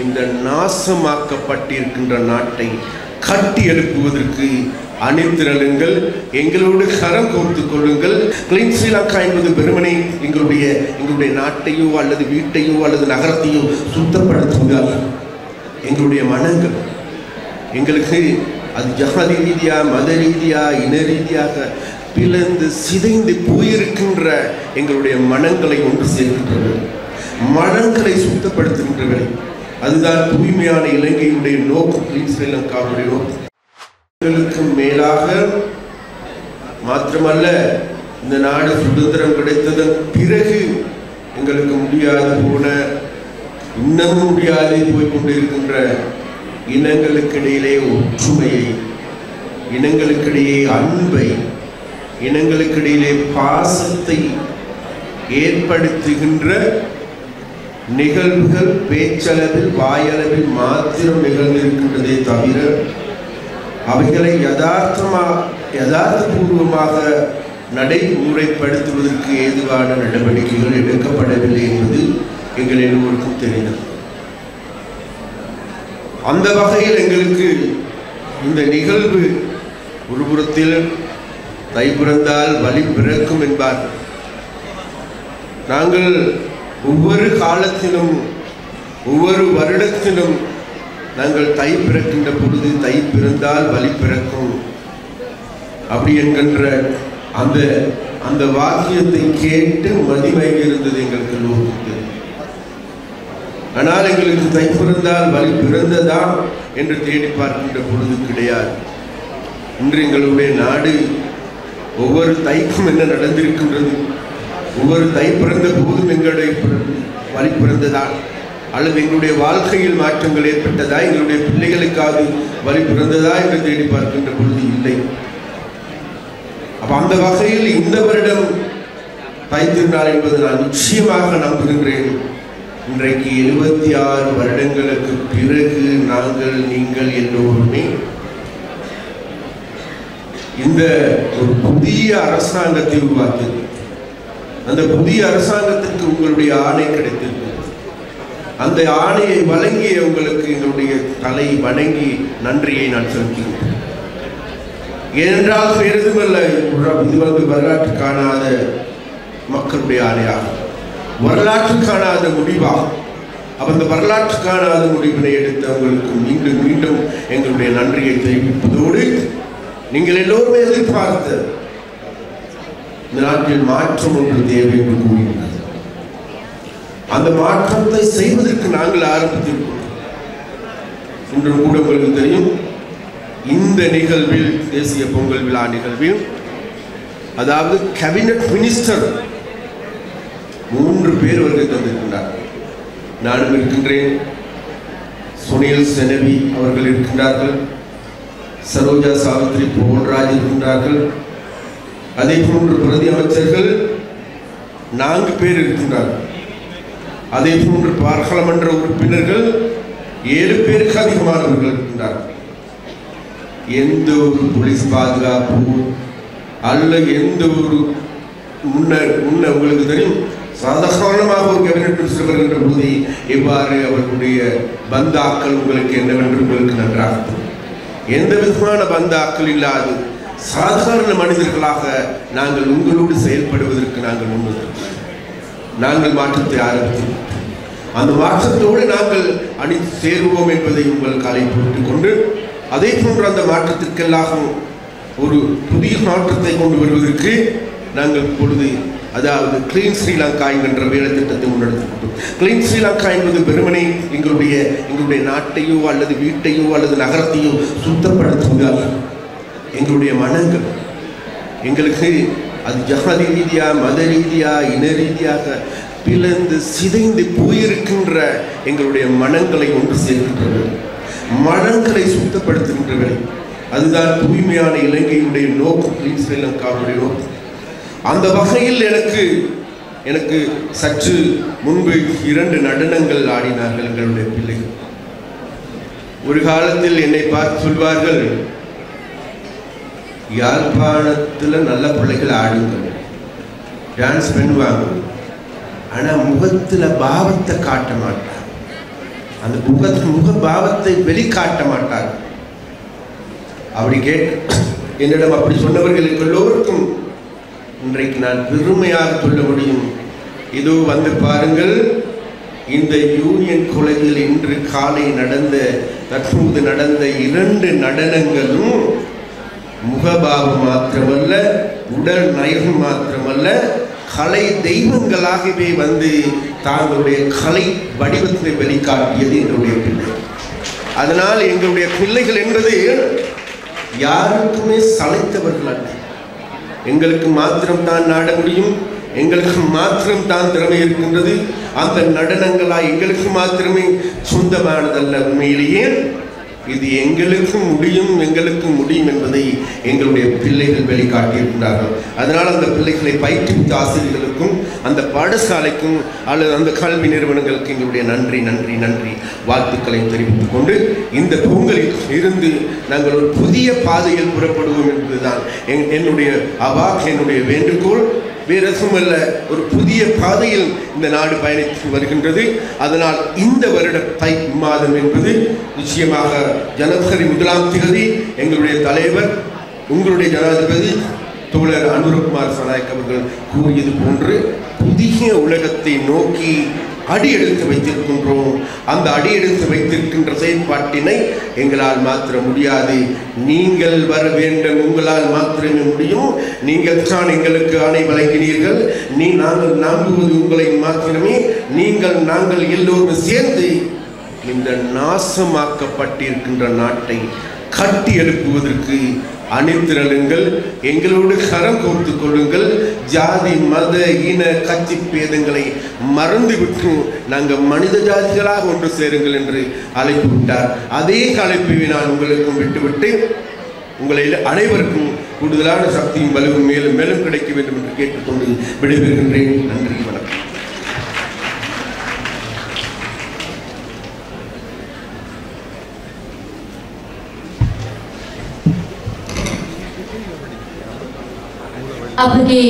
இந்த நாசமாக்கப்பட்டிருக்கின்ற நாட்டை கட்டி எழுப்புவதற்கு அணிதிரளுங்கள், எங்களோடு கரம் கோர்த்து கொள்ளுங்கள். கிளீன் ஸ்ரீலங்கா என்பது வெறுமனே எங்களுடைய நாட்டையோ அல்லது வீட்டையோ அல்லது நகரத்தையோ சுத்தப்படுத்துவதால் எங்களுடைய மனங்கள், எங்களுக்கு அது ஜாதி ரீதியாக மத ரீதியாக இன ரீதியாக பிளந்து சிதைந்து போயிருக்கின்ற எங்களுடைய மனங்களை ஒன்று சேர்க்கின்றது, மனங்களை சுத்தப்படுத்துகின்றவை. அதுதான் தூய்மையான இலங்கையுடைய நோக்கம், கிளீன் ஸ்ரீலங்காவுடைய நோக்கம். எங்களுக்கு மேலாக மாத்திரமல்ல, இந்த நாடு சுதந்திரம் கிடைத்ததன் பிறகு எங்களுக்கு முடியாது போன, இன்னமும் முடியாது போய்கொண்டிருக்கின்ற இனங்களுக்கிடையிலே ஒற்றுமையை, இனங்களுக்கிடையே அன்பை, இனங்களுக்கிடையிலே பாசத்தை ஏற்படுத்துகின்ற நிகழ்வுகள் பேச்சளவில் வாயளவில் மாத்திரம் நிகழ்ந்திருக்கின்றதே தவிர அவைகளை யதார்த்தபூர்வமாக நடைமுறைப்படுத்துவதற்கு ஏதுவான நடவடிக்கைகள் எடுக்கப்படவில்லை என்பது எங்கள் எல்லோருக்கும் தெரிந்தது. அந்த வகையில் எங்களுக்கு இந்த நிகழ்வு ஒரு புறத்தில் தை பிறந்தால் வழி பிறக்கும் என்பார். நாங்கள் ஒவ்வொரு காலத்திலும் ஒவ்வொரு வருடத்திலும் நாங்கள் தை பிறக்கின்ற பொழுது தை பிறந்தால் வழி பிறக்கும் அப்படி என்கின்ற அந்த வாக்கியத்தை கேட்டு மதிமயங்கி இருந்தது எங்களுக்கு எல்லோருக்கு. ஆனால் எங்களுக்கு தை பிறந்தால் வழி பிறந்ததா என்று தேடி பார்க்கின்ற பொழுது கிடையாது. இன்று எங்களுடைய நாடு ஒவ்வொரு தைக்கும் என்ன நடந்திருக்கின்றது, ஒவ்வொரு தை பிறந்த போதும் எங்களுடைய வழி பிறந்ததா அல்லது எங்களுடைய வாழ்க்கையில் மாற்றங்கள் ஏற்பட்டதா, எங்களுடைய பிள்ளைகளுக்காக வழி பிறந்ததா என்று தேடி பார்க்கின்ற பொழுது இல்லை. அப்ப அந்த வகையில் இந்த வருடம் தை திருநாள் என்பது நான் நிச்சயமாக நம்புகின்றேன். இன்றைக்கு 76 வருடங்களுக்கு பிறகு நீங்கள் எல்லோருமே இந்த ஒரு புதிய அரசாங்கத்தை உருவாக்கியது. அந்த புதிய அரசாங்கத்திற்கு உங்களுடைய ஆணை கிடைத்திருக்கிறது. அந்த ஆணையை வழங்கிய உங்களுக்கு எங்களுடைய தலை வணங்கி நன்றியை நான் செலுத்துகிறேன். ஏனென்றால் எதுமல்ல, இது வரலாற்று காணாத மக்களுடைய ஆணையாகும், வரலாற்று காணாத முடிவாகும். அந்த வரலாற்று காணாத முடிவினை எடுத்து உங்களுக்கு மீண்டும் மீண்டும் எங்களுடைய நன்றியை தெரிவிப்பதோடு, நீங்கள் எல்லோருமே எதிர்பார்த்த இந்த நாட்டில் மாற்றம் ஒன்று தேவை என்று கூறினார். அந்த மாற்றத்தை செய்வதற்கு நாங்கள் ஆரம்பித்திருக்கிறோம். இன்று கூட உங்களுக்கு தெரியும், இந்த நிகழ்வில், தேசிய பொங்கல் விழா நிகழ்வில், அதாவது கேபினட் மினிஸ்டர் 3 பேர் வருகை தந்திருக்கின்றார். நானும் இருக்கின்றேன், சுனில் செனவி அவர்கள் இருக்கின்றார்கள், சரோஜா சாவித்ரி போல்ராஜ் இருக்கின்றார்கள், அதே போன்று பிரதி அமைச்சர்கள் 4 பேர் இருக்கின்றார்கள். அதே போன்று பாராளுமன்ற உறுப்பினர்கள் 7 பேருக்கு அதிகமானவர்கள் இருக்கின்றார்கள். எந்த ஒரு போலீஸ் பாதுகாப்பு அல்ல, எந்த ஒரு முன்ன உங்களுக்கு தெரியும், சாதாரணமாக ஒரு கேபினட் மினிஸ்டர் வருகின்ற போது எவ்வாறு அவர்களுடைய பந்தாக்கள் உங்களுக்கு என்னவென்று உங்களுக்கு நன்றாக தெரியும். எந்த விதமான பந்தாக்கள் இல்லாது சாதாரண மனிதர்களாக நாங்கள் உங்களோடு செயல்படுவதற்கு நாங்கள் மாற்றத்தை ஆரம்பித்தோம். அந்த மாற்றத்தோடு நாங்கள் அணிந்து சேருவோம் என்பதை உங்களுக்கு அழைப்பு கொண்டு, அதே போன்று அந்த மாற்றத்திற்கெல்லாம் ஒரு புதிய மாற்றத்தை கொண்டு வருவதற்கு நாங்கள் இப்பொழுது, அதாவது கிளீன் ஸ்ரீலங்கா என்கின்ற வேலை திட்டத்தை முன்னெடுத்துக்கொண்டோம். கிளீன் ஸ்ரீலங்கா என்பது வெறுமனே எங்களுடைய நாட்டையோ அல்லது வீட்டையோ அல்லது நகரத்தையோ சுத்தப்படுத்துவதால் எங்களுடைய மனங்கள், எங்களுக்கு அது ஜாதி ரீதியாக மத ரீதியாக இன ரீதியாக பிளந்து சிதைந்து போயிருக்கின்ற எங்களுடைய மனங்களை ஒன்று சேர்க்கின்றது, மனங்களை சுத்தப்படுத்துகின்றவை. அதுதான் தூய்மையான இலங்கையுடைய நோக்கம், கிளீன் ஸ்ரீலங்காவுடைய நோக்கம். அந்த வகையில் எனக்கு சற்று முன்பு 2 நடனங்கள் ஆடினார்கள் எங்களுடைய பிள்ளைகள். ஒரு காலத்தில் என்னை பார்த்து சொல்வார்கள், யாழ்ப்பாணத்தில் நல்ல பிள்ளைகள் ஆடுங்கள், டான்ஸ் பண்ணுவாங்க, ஆனால் முகத்தில் பாவத்தை காட்ட மாட்டாங்க. அந்த முகபாவத்தை வெளிக்காட்ட மாட்டார். அப்படி என்னிடம் அப்படி சொன்னவர்களுக்கு எல்லோருக்கும் இன்றைக்கு நான் பெருமையாக சொல்ல முடியும். இதோ வந்து பாருங்கள், இந்த யூனியன் காலேஜில் இன்று காலை தற்போது நடந்த 2 நடனங்களும் முகபாவம் மாத்திரமல்ல, உடல் நயம் மாத்திரமல்ல, கலை தெய்வங்களாகவே வந்து தாங்களுடைய கலை வடிவத்தை வெளிக்காட்டியது எங்களுடைய பிள்ளை. அதனால் எங்களுடைய பிள்ளைகள் என்பது யாருக்குமே சளைத்தவர்கள் அல்ல. எங்களுக்கு மாத்திரம்தான் நாட முடியும், எங்களுக்கு மாத்திரம் தான் திறமை இருக்கின்றது. அந்த நடனங்களாய் எங்களுக்கு மாத்திரமே சொந்தமானதல்ல. உண்மையிலேயே இது எங்களுக்கு முடியும் என்பதை எங்களுடைய பிள்ளைகள் வெளிக்காட்டியிருக்கிறார்கள். அதனால் அந்த பிள்ளைகளை பயிற்றுவித்த ஆசிரியர்களுக்கும் அந்த பாடசாலைக்கும் அல்லது அந்த கல்வி நிறுவனங்களுக்கு எங்களுடைய நன்றி வாழ்த்துக்களை தெரிவித்துக் கொண்டு இந்த பொங்கலில் இருந்து நாங்கள் ஒரு புதிய பாதையில் புறப்படுவோம் என்பதுதான் என்னுடைய வேண்டுகோள். வேறு எதுவுமல்ல, ஒரு புதிய பாதையில் இந்த நாடு பயணித்து வருகின்றது. அதனால் இந்த வருட தை மாதம் என்பது நிச்சயமாக ஜனவரி 1ஆம் தேதி எங்களுடைய தலைவர் உங்களுடைய ஜனாதிபதி தோழர் அனுரகுமார் சனாயக் அவர்கள் கூறியது போன்று புதிய உலகத்தை நோக்கி அடியெடுத்து வைத்திருக்கின்றோம். அந்த அடியெடுத்து வைத்திருக்கின்ற செயல்பாட்டினை எங்களால் மாத்திர முடியாது. நீங்கள் வர வேண்டும், உங்களால் மாத்திரமே முடியும். நீங்கள் தான் எங்களுக்கு ஆணை வழங்கினீர்கள். நாங்கள் நம்புவது உங்களை மாத்திரமே. நாங்கள் எல்லோரும் சேர்ந்து இந்த நாசமாக்கப்பட்டிருக்கின்ற நாட்டை கட்டி எழுப்புவதற்கு அணிதிரளுங்கள், எங்களோடு கரம் கோர்த்து கொள்ளுங்கள். ஜாதி மத இன கட்சி பேதங்களை மறந்துவிட்டு நாங்கள் மனித ஜாதிகளாக ஒன்று சேருங்கள் என்று அழைப்பு விட்டார். அதே அழைப்பை நான் உங்களுக்கும் விட்டுவிட்டு உங்களை அனைவருக்கும் கூடுதலான சக்தியும் வலுவும் மேலும் மேலும் கிடைக்க வேண்டும் என்று கேட்டுக்கொண்டு விடைபெறுகின்றேன். நன்றி, வணக்கம். අපගේ